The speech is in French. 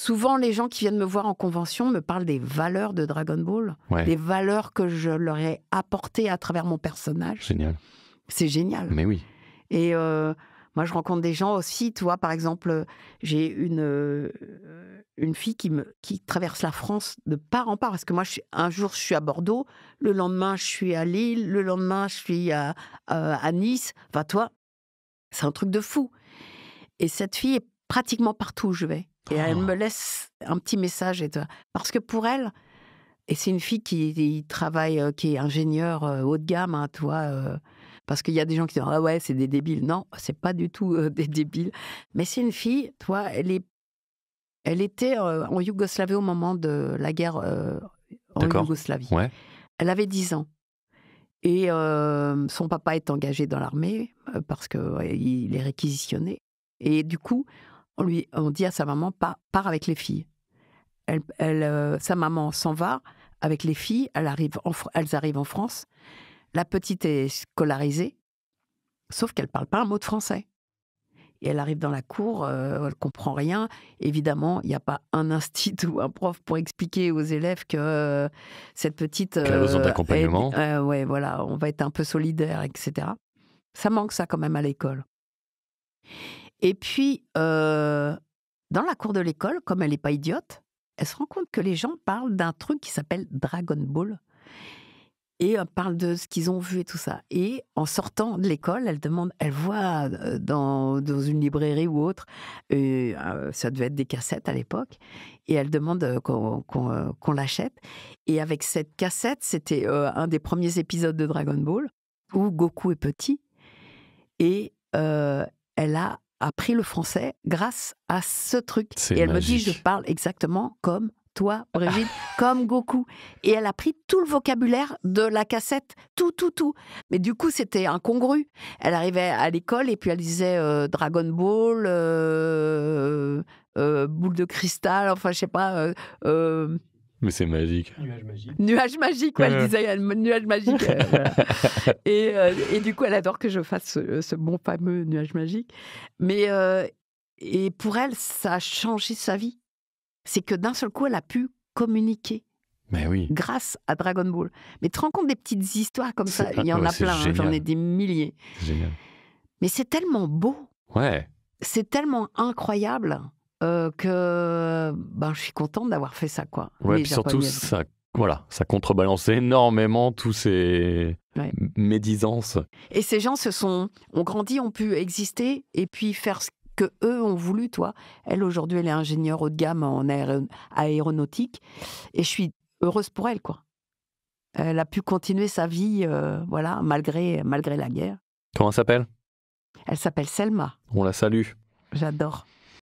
souvent, les gens qui viennent me voir en convention me parlent des valeurs de Dragon Ball, Ouais. des valeurs que je leur ai apportées à travers mon personnage. Génial. C'est génial. Mais oui. Et moi, je rencontre des gens aussi. Tu vois, par exemple, j'ai une fille qui traverse la France de part en part. Parce que moi, un jour, je suis à Bordeaux. Le lendemain, je suis à Lille. Le lendemain, je suis à Nice. Enfin, toi, c'est un truc de fou. Et cette fille est pratiquement partout où je vais. Et elle me laisse un petit message. Parce que pour elle, et c'est une fille qui travaille, qui est ingénieure haut de gamme, hein, tu vois. Parce qu'il y a des gens qui disent « Ah ouais, c'est des débiles ». Non, c'est pas du tout des débiles. Mais c'est une fille, tu vois, elle était en Yougoslavie au moment de la guerre en D'accord. Yougoslavie. Ouais. Elle avait 10 ans. Et son papa est engagé dans l'armée parce qu'il est réquisitionné. Et du coup, on dit à sa maman, pars avec les filles. Sa maman s'en va avec les filles, elles arrivent en France. La petite est scolarisée, sauf qu'elle ne parle pas un mot de français. Et elle arrive dans la cour, elle ne comprend rien. Évidemment, il n'y a pas un institut ou un prof pour expliquer aux élèves que cette petite... Qu'elle a besoin d'accompagnement. Ouais, voilà, on va être un peu solidaire, etc. Ça manque ça quand même à l'école. Et puis, dans la cour de l'école, comme elle n'est pas idiote, elle se rend compte que les gens parlent d'un truc qui s'appelle Dragon Ball. Et parle de ce qu'ils ont vu et tout ça. Et en sortant de l'école, elle voit dans une librairie ou autre, ça devait être des cassettes à l'époque, et elle demande qu'on l'achète. Et avec cette cassette, c'était un des premiers épisodes de Dragon Ball, où Goku est petit, et elle a appris le français grâce à ce truc. C'est et elle magique. me dit, je parle exactement comme toi, Brigitte, comme Goku. Et elle a pris tout le vocabulaire de la cassette, tout. Mais du coup, c'était incongru. Elle arrivait à l'école et puis elle disait Dragon Ball, boule de cristal, enfin, je sais pas. Mais c'est magique. Nuage magique, ouais, elle disait nuage magique. Voilà. Et du coup, elle adore que je fasse ce bon fameux nuage magique. Mais et pour elle, ça a changé sa vie. C'est que d'un seul coup, elle a pu communiquer. Mais oui. Grâce à Dragon Ball. Mais tu te rends compte des petites histoires comme ça? Il y en a c'est plein, hein, j'en ai génial. des milliers. C'est génial. Mais c'est tellement beau, Ouais. c'est tellement incroyable que je suis contente d'avoir fait ça, quoi. Ouais, Les puis surtout, Japonaises. ça contrebalance énormément tous ces Ouais. médisances. Et ces gens ont grandi, ont pu exister et puis faire ce que eux ont voulu, toi. Elle, aujourd'hui, elle est ingénieure haut de gamme en aéronautique. Et je suis heureuse pour elle, quoi. Elle a pu continuer sa vie, voilà, malgré la guerre. Comment elle s'appelle ? Elle s'appelle Selma. On la salue. J'adore.